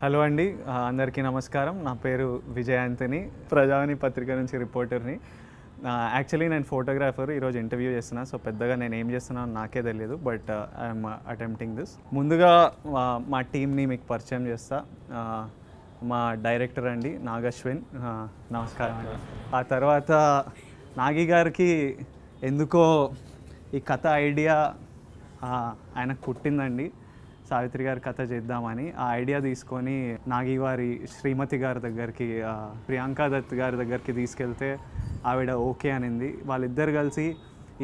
Hello అండి, అందరికీ నమస్కారం. నా పేరు విజయ్ ఆంథనీ, ప్రజావాణి పత్రిక నుంచి రిపోర్టర్ని. యాక్చువల్లీ నేను ఫోటోగ్రాఫర్. ఈరోజు ఇంటర్వ్యూ చేస్తున్నా, సో పెద్దగా నేను ఏం చేస్తున్నానో నాకే తెలియదు, బట్ ఐఎమ్ అటెంప్టింగ్ దిస్. ముందుగా మా టీంని మీకు పరిచయం చేస్తా. మా డైరెక్టర్ అండి నాగ్ అశ్విన్, నమస్కారం. ఆ తర్వాత నాగి గారికి ఎందుకో ఈ కథ ఐడియా ఆయనకు పుట్టిందండి, సావిత్రి గారి కథ చేద్దామని. ఆ ఐడియా తీసుకొని నాగి వారి శ్రీమతి గారి దగ్గరికి, ప్రియాంకా దత్ గారి దగ్గరికి తీసుకెళ్తే ఆవిడ ఓకే అనింది. వాళ్ళిద్దరు కలిసి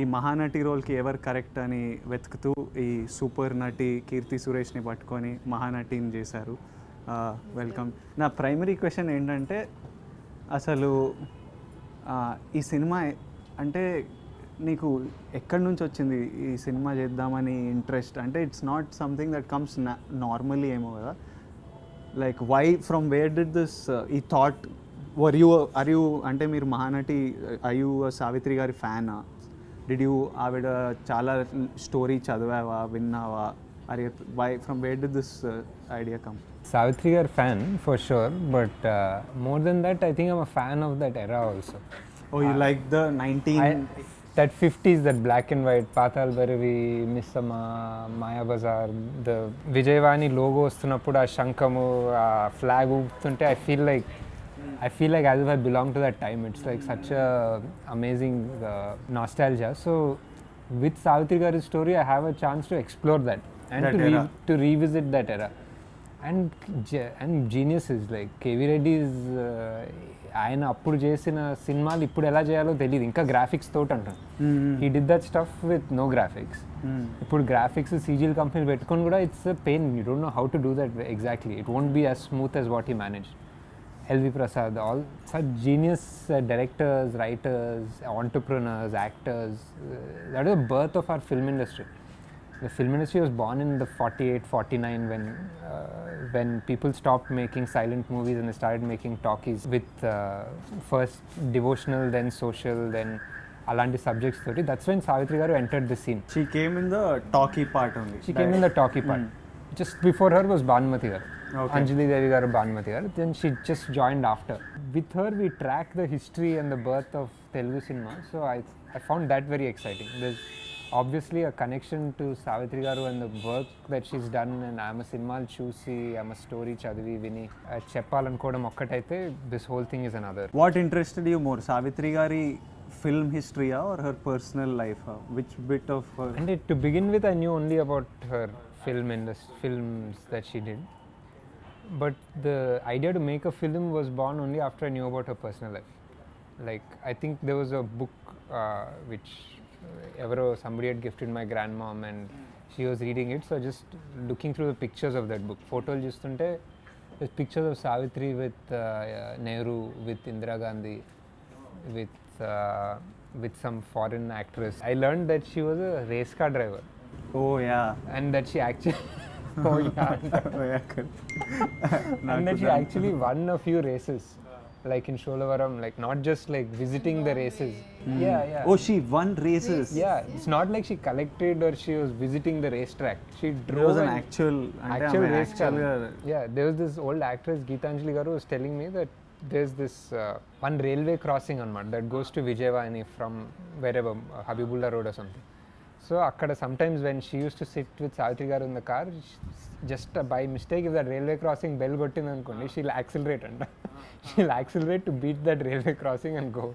ఈ మహానటి రోల్కి ఎవరు కరెక్ట్ అని వెతుకుతూ ఈ సూపర్ నటి కీర్తి సురేష్ని పట్టుకొని మహానటిని చేశారు. వెల్కమ్. నా ప్రైమరీ క్వశ్చన్ ఏంటంటే, అసలు ఈ సినిమా అంటే నీకు ఎక్కడి నుంచి వచ్చింది ఈ సినిమా చేద్దామని ఇంట్రెస్ట్? అంటే it's not something that comes normally ఏమో కదా, like why from where did this ఈ థాట్? ఆర్ యూ అంటే మీరు మహానటి, ఆర్ యూ సావిత్రి గారి ఫ్యానా? డిడ్ యూ ఆవిడ చాలా స్టోరీ చదివావా, విన్నావా? Or you why from where did this idea come? Savitri Gar fan for sure, but more than that, I think I'm a fan of that era also. Oh, you like the 19... that 50s, that black and white, Patal Bhairavi, Missama, Maya Bazaar, the Vijayavani logo వస్తున్నప్పుడు ఆ శంఖము, ఆ flag ఊపుతుంటే I feel like as if I belong to that time. It's like such a amazing nostalgia. So with Savitri Gar's story, I have a chance to explore that and to revisit that era. And geniuses like KV Reddy is ఆయన అప్పుడు చేసిన సినిమాలు ఇప్పుడు ఎలా చేయాలో తెలియదు, ఇంకా graphics తోటి అంటాను. He did that stuff with no graphics. ఇప్పుడు గ్రాఫిక్స్ సీజీఎల్ కంపెనీలు పెట్టుకొని కూడా it's pain. You don't know how to do that exactly. It won't be as smooth as what he manage. LV Prasad, all such genius directors, writers, entrepreneurs, actors. That is the birth of our film industry. The film industry was born in the 48-49 when people stopped making silent movies and they started making talkies with first devotional, then social, then alanti subjects. That's when Savitri Garu entered the scene. She came in the talkie part only. She came in the talkie part. Just before her was Bhanumati Garu. Okay. Anjali Devi Garu, Bhanumati Garu. Then she just joined after. With her we track the history and the birth of Telugu cinema. So I found that very exciting. There's obviously a connection to Savitri Garu and the work that she's done, and I'm a cinema chusi, I'm a story chadivi vini cheppalanukodam okkataithe this whole thing is another. What interested you more, Savitri Gari film history or her personal life? Which bit of her? And to begin with, I knew only about her films that she did, but the idea to make a film was born only after I knew about her personal life. Like, I think there was a book which somebody had gifted my grandmom and she was reading it, so just looking through the pictures of that book, photos justunte there's pictures of Savitri with Nehru, with Indira Gandhi, with some foreign actress. I learned that she was a race car driver. Oh yeah. And that she actually oh yeah and that she actually won a few races, like in Sholavaram, like not just like visiting the races. Yeah. Oh, she won races. Yeah, it's not like she collected or she was visiting the racetrack. She drove. There was an actual race car. Yeah, there was this old actress Geetanjali Garu was telling me that there's this one railway crossing that goes to Vijayavani from wherever, Habibullah Road or something. So akkada sometimes when she used to sit with Savitri Garu in the car, just by mistake, if that railway crossing bell gottindi anukondi, she'll accelerate to beat that railway crossing and go.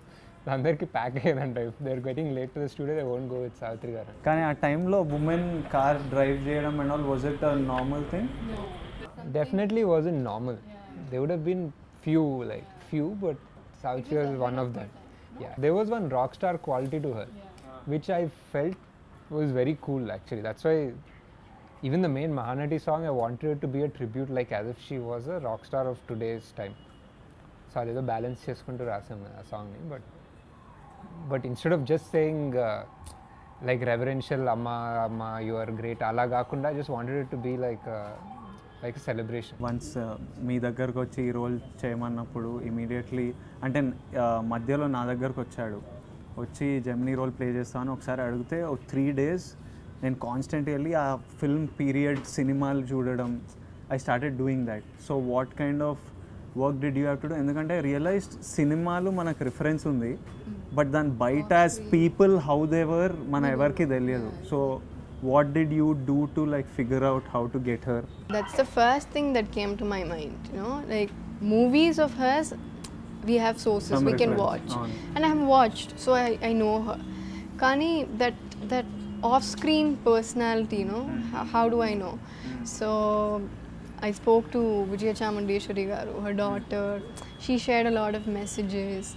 అందరికి pack అయ్యేదంట. If they are getting late to the studio, they won't go with Savitri garu. కానీ ఆ టైంలో women car drive చేయడం and all, was it a normal thing? Definitely wasn't normal. They would have been few, but Savitri was one of them. Yeah, there was one rock star quality to her, which I felt was very cool actually. That's why even the main Mahanati song, I wanted it to be a tribute, like as if she was a rock star of today's time. So adedo balance cheskuntu rasam a song ni, but instead of just saying like reverential amma you are great ala gaakunda, I just wanted it to be like a celebration. Once మీ దగ్గరకు వచ్చి ఈ role చేయమన్నప్పుడు immediately అంటే మధ్యలో నా దగ్గరకు వచ్చి Gemini role play చేస్తాను ఒకసారి అడిగితే, ఒక 3 days నేను కాన్స్టెంట్గా వెళ్ళి ఆ ఫిల్మ్ పీరియడ్ సినిమాలు చూడడం, I started doing that. So what kind of work did you have to do? ఎందుకంటే I realized సినిమాలు మనకు రిఫరెన్స్ ఉంది, బట్ దాని బయట as people how they were మన ఎవరికి తెలియదు. So what did you do to like figure out how to get her? That's the first thing that came to my mind, you know, like movies of hers, we have sources, we can watch. And I have watched, so I know her. Kani, that off-screen personality, you know, how do I know? So I spoke to Vijay Devarakonda, her daughter. She shared a lot of messages,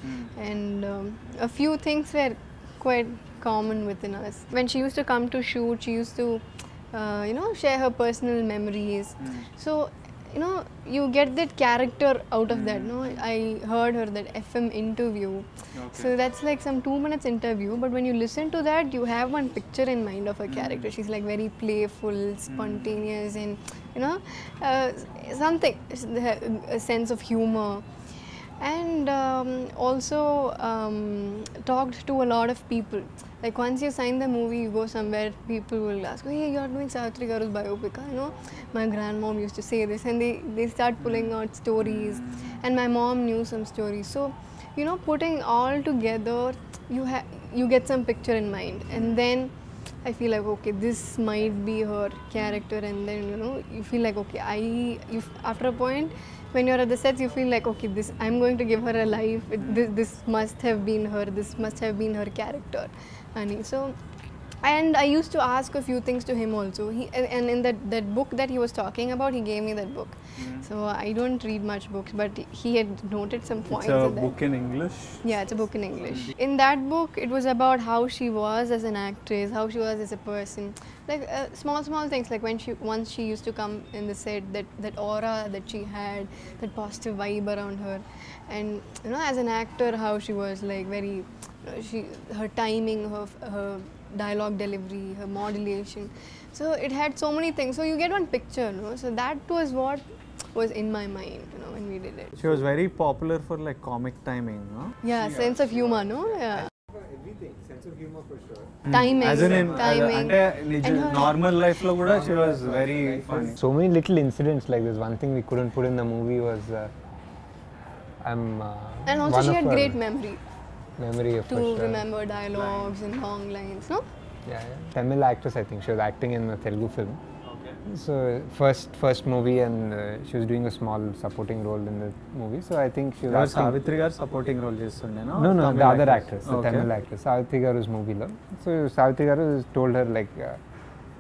and a few things were quite common within us. When she used to come to shoot, she used to, you know, share her personal memories. So, you know, you get that character out of that, no? I heard her that FM interview. So that's like some 2 minutes interview, but when you listen to that, you have one picture in mind of her character. She's like very playful, spontaneous, and, you know, something, a sense of humor. And also talked to a lot of people. Like once you sign the movie, you go somewhere, people will ask, hey, you are doing Savitri Garu's biopic, you know, my grandmom used to say this, and they start pulling out stories, and my mom knew some stories. So, you know, putting all together, you get some picture in mind, and then I feel like, okay, this might be her character, and then, you know, you feel like, okay, after a point, when you're at the sets, you feel like, okay, I'm going to give her a life. This must have been her. This must have been her character. And I used to ask a few things to him also. And in that book that he was talking about, he gave me that book. So I don't read much books, but he had noted some points. It's a book in English? Yeah, it's a book in English. In that book, it was about how she was as an actress, how she was as a person. Like small things, like once she used to come in the set, that aura that she had, that positive vibe around her. And, you know, as an actor, how she was like very, her timing, her dialogue delivery, her modulation. So it had so many things. So you get one picture, no? So that was what was in my mind, you know, when we did it. She was very popular for like comic timing, no? Yeah, sense of humor, no? Yeah. Everything, sense of humor for sure. Timing. As in timing. Normal life lo kuda she was very funny. So many little incidents like this. One thing we couldn't put in the movie was and also she had great memory of to remember dialogues and long lines, no? Yeah. Tamil actress, I think. She was acting in a Telugu film. So first movie, and she was doing a small supporting role in the movie. So I think she was asking, Savitri garu supporting role chestunde, no? No, the other actress, the Tamil actress, Savitri garu's movie lo. So Savitri garu told her like,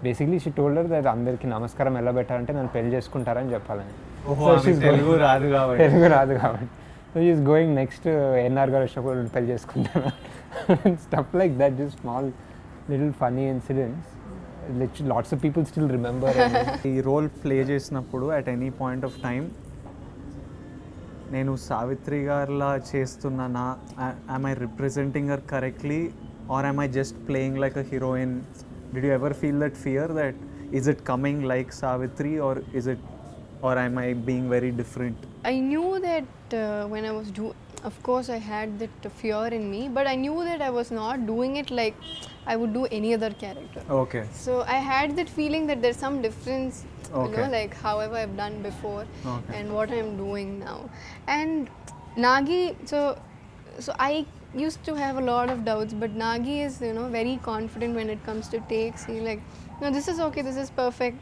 basically she told her that andarki namaskaram ela bettalante nanu pelli cheskuntarani cheppalani. So she's Telugu raadu kabatti. So she's going next NR garu vachinappudu pelli cheskuntara. Stuff like that, just small little funny incidents. Lots of people still remember. ఈ role play చేసినప్పుడు at any point of time నేను సావిత్రి గారిలా చేస్తున్నానా, am I representing her correctly, or am I just playing like a heroine? Did you ever feel that fear that is it coming like Savitri, or am I being very different? I knew that when I was of course I had that fear in me, but I knew that I was not doing it like I would do any other character. Okay. So I had that feeling that there's some difference, Okay. you know, like however I've done before, Okay. and what I'm doing now. And Nagi, so I used to have a lot of doubts, but Nagi is, you know, very confident when it comes to takes. He like, no, this is okay, this is perfect.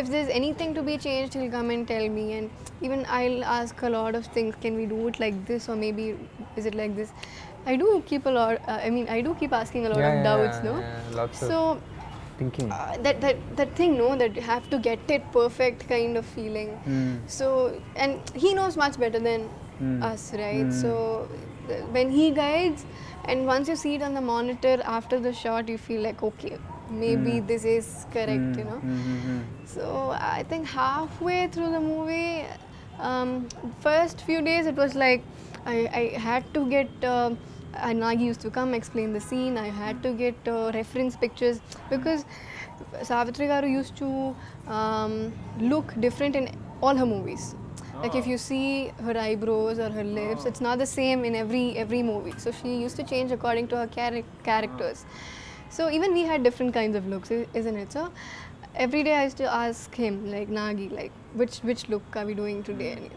If there's anything to be changed, he'll come and tell me, and even I'll ask a lot of things. Can we do it like this, or maybe is it like this? I do keep asking a lot of doubts, no? Lots so of thinking. That thing, no, that you have to get it perfect kind of feeling. So, and he knows much better than us, right? So when he guides, and once you see it on the monitor after the shot, you feel like, okay, maybe this is correct, you know. So I think halfway through the movie, first few days it was like I had to get Nagi used to come explain the scene. I had to get reference pictures, because Savitri garu used to look different in all her movies. Like if you see her eyebrows or her lips, it's not the same in every movie. So she used to change according to her characters. So even we had different kinds of looks, isn't it? So every day I used to ask him, like, Nagi, like, which look are we doing today? And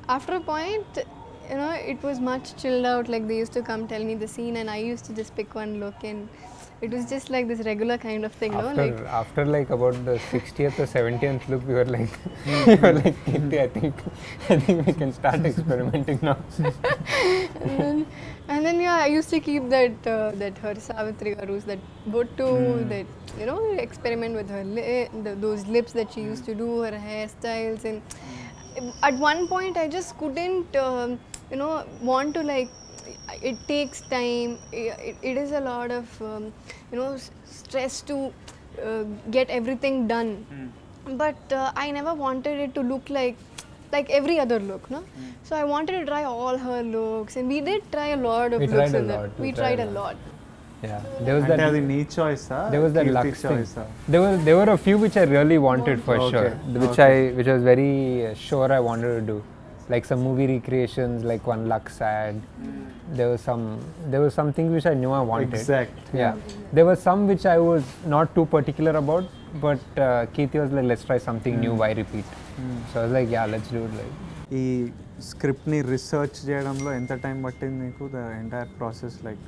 after a point, you know, it was much chilled out. Like, they used to come tell me the scene, and I used to just pick one look, and it was just like this regular kind of thing, After like about the 60th or 70th look, we were like, we were like, Keerthy, I think we can start experimenting now. and then yeah, I used to keep that her Savitri Garu's that bottu, that, you know, experiment with her those lips that she used to do, her hairstyles, and at one point I just couldn't you know, want to, like, it takes time, it is a lot of you know, stress to get everything done, but I never wanted it to look like every other look, no? So I wanted to try all her looks, and we did try a lot of looks in that. We tried a lot. Yeah, there was that. Neat choice, there was that Lux thing. There were a few which I really wanted for sure, which I was very sure I wanted to do, like some movie recreations, like one Lux ad. There was something which I knew I wanted. Exact. Yeah. There was some which I was not too particular about, but Keerthy was like, let's try something new. Why repeat? So I was like, yeah, let's do it. Like, ఈ script ని research చేయడంలో ఎంత time పట్టింది నీకు, the entire process? Like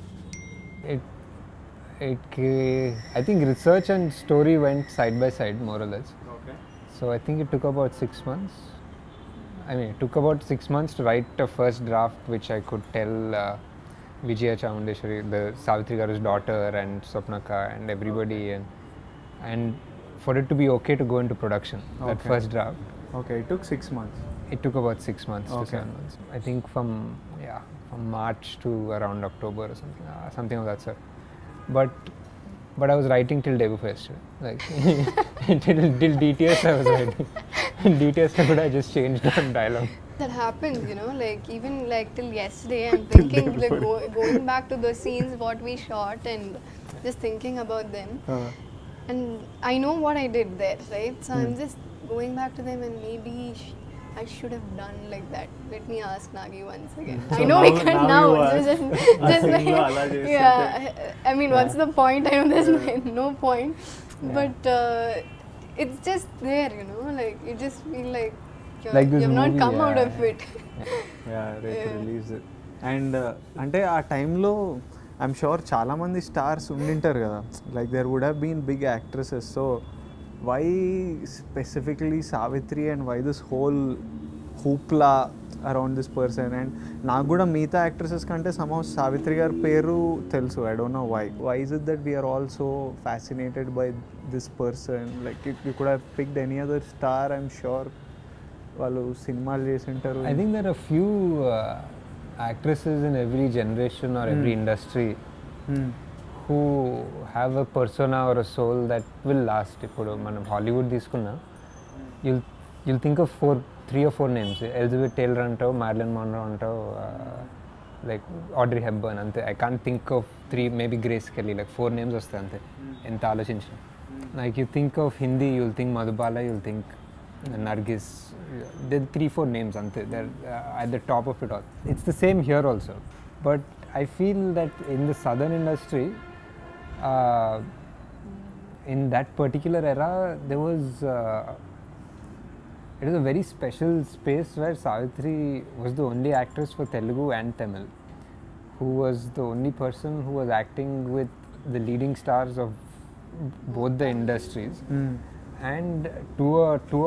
I think research and story went side by side, more or less. Okay. So I think it took about 6 months. I mean, it took about 6 months to write a first draft, which I could tell Vijaya Chamundeshwari, the Savitri Garu's daughter, and Swapnaka, and everybody, and for it to be okay to go into production. That first draft. Okay, it took 6 months. It took about 6 months to 7 months. I think from March to around October or something of that sort. But I was writing till day before yesterday. Like till DTS I was writing. DTS I just changed one dialogue. That happens, you know, like even like till yesterday I'm thinking, like going back to the scenes what we shot and just thinking about them. And I know what I did there, right? So I'm just going back to them, and maybe I should have done like that. Let me ask Nagi once again. So I know we can't now. Just like, yeah. I mean, what's the point? I know there's no point. But it's just there, you know. Like, you just feel like you've not come out of it. Yeah, they release it. And అంటే ఆ టైంలో I'm sure చాలామంది stars ఉండింటారు కదా, like there would have been big actresses. So why specifically Savitri, and why this whole hoopla around this person? And నాకు కూడా మిగతా actresses కంటే somehow Savitri గారి పేరు తెలుసు. I don't know why is it that we are all so fascinated by this person? Like, you could have picked any other star, I'm sure. వాళ్ళు సినిమాలు చేసి ఉంటారు. I think there are a few actresses in every generation or every industry who have a persona or a soul that will last. ఇప్పుడు మనం Hollywood తీసుకున్నా, you'll think of 3 or 4 names. Elizabeth Taylor అంటావు, Marilyn మోన్రో అంటావు, like Andrey Hepburn, అంతే. I can't think of 3, maybe grace Kelly, like 4 names వస్తాయి అంతే, ఎంత ఆలోచించిన. Like you think of Hindi, you'll think Madhubala, you'll think Nargis. There are 3-4 names ante. They're at the top of it all. It's the same here also. But I feel that in the southern industry, in that particular era, there was it was a very special space where Savitri was the only actress for Telugu and Tamil, who was the only person who was acting with the leading stars of both the industries. And to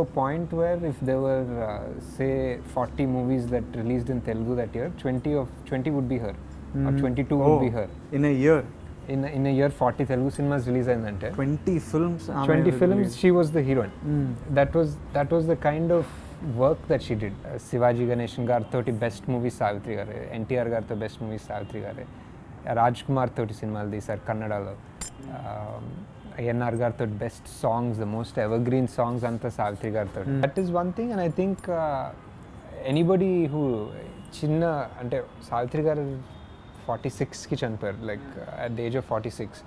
a point where if there were say 40 movies that released in Telugu that year, 20 would be her, or 22 would be her. In a year? In a year 40 Telugu cinemas release ayindante. 20 films? 20 films, she was the heroine. That was the kind of work that she did. Shivaji Ganeshan gartoti best movie Savitri gare, NTR garto best movie Savitri gare, Rajkumar toti cinemalu teesaru Kannadalo, ANR garto best songs, the most evergreen songs anta Savitri garto. That is one thing. And I think anybody who chinna ante Savitri garu 46 ki chanipoyaru, like at the age of 46.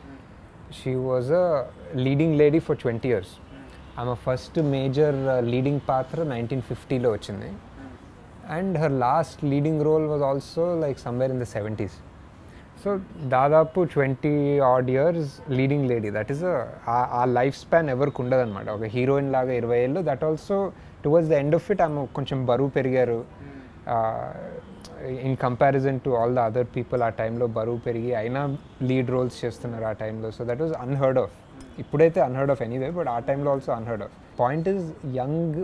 She was a leading lady for 20 years. ఆమె first major leading పాత్ర 1950లో వచ్చింది, and her last leading role was also like somewhere in the 70s. So దాదాపు 20 odd years leading lady. That is a lifespan ఎవరికి ఉండదు అనమాట. ఒక heroine లాగా 20 ఏళ్ళు. That also towards the end of it ఆమె కొంచెం బరువు పెరిగారు in comparison to all the other people. ఆ టైంలో బరువు పెరిగి అయినా లీడ్ రోల్స్ చేస్తున్నారు ఆ టైంలో. So that was unheard of. ఇప్పుడైతే అన్హర్డ్ ఆఫ్ ఎనీవే, బట్ ఆ టైంలో also unheard of. Point is young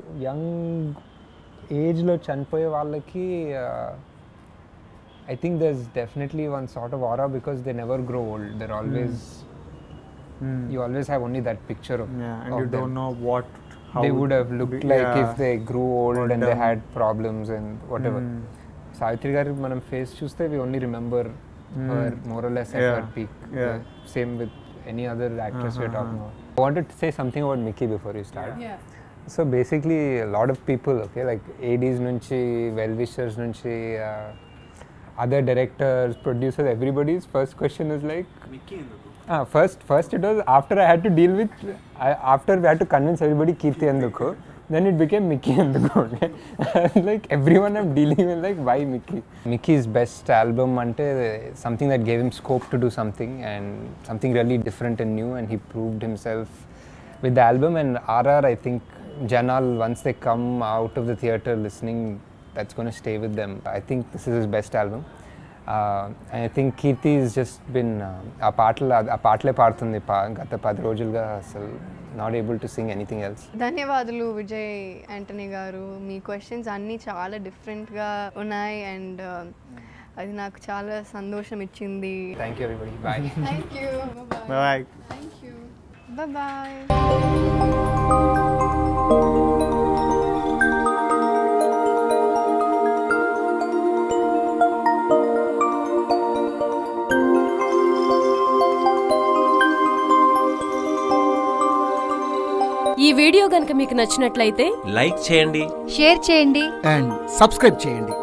ఏజ్లో చనిపోయే వాళ్ళకి I think there's definitely one sort of aura because they never grow old. They're always, you always have only that picture of, and of you them. don't know how they would have looked like if they grew old and they had problems and whatever. Savitri garu manam face chuste we only remember her more or less at her peak. Same with any other actress we're talking about. I wanted to say something about Mickey before you start. So basically a lot of people, okay, like ADs nunchi, well-wishers nunchi, other directors, producers, everybody's first question is like Mickey first it was after I had to deal with after we had to convince everybody Keerthy enduko, then it became Mickey enduko. Okay? Like everyone I'm dealing with like why Mickey's best album ante something that gave him scope to do something and something really different and new, and he proved himself with the album. And RR, I think Janal, once they come out of the theatre listening, that's going to stay with them. I think this is his best album. And I think Keerthy has just been a paatle paartundi gata 10 రోజులుగా అసలు not able to sing anything else. ధన్యవాదాలు Vijay Antony గారు. మీ questions అన్నీ చాలా డిఫరెంట్గా ఉన్నాయి and అది నాకు చాలా సంతోషం ఇచ్చింది. Thank you everybody. Bye. Thank you. Bye. Thank you. Bye-bye. ఈ వీడియో గనుక మీకు నచ్చినట్లయితే లైక్ చేయండి, షేర్ చేయండి అండ్ సబ్స్క్రైబ్ చేయండి.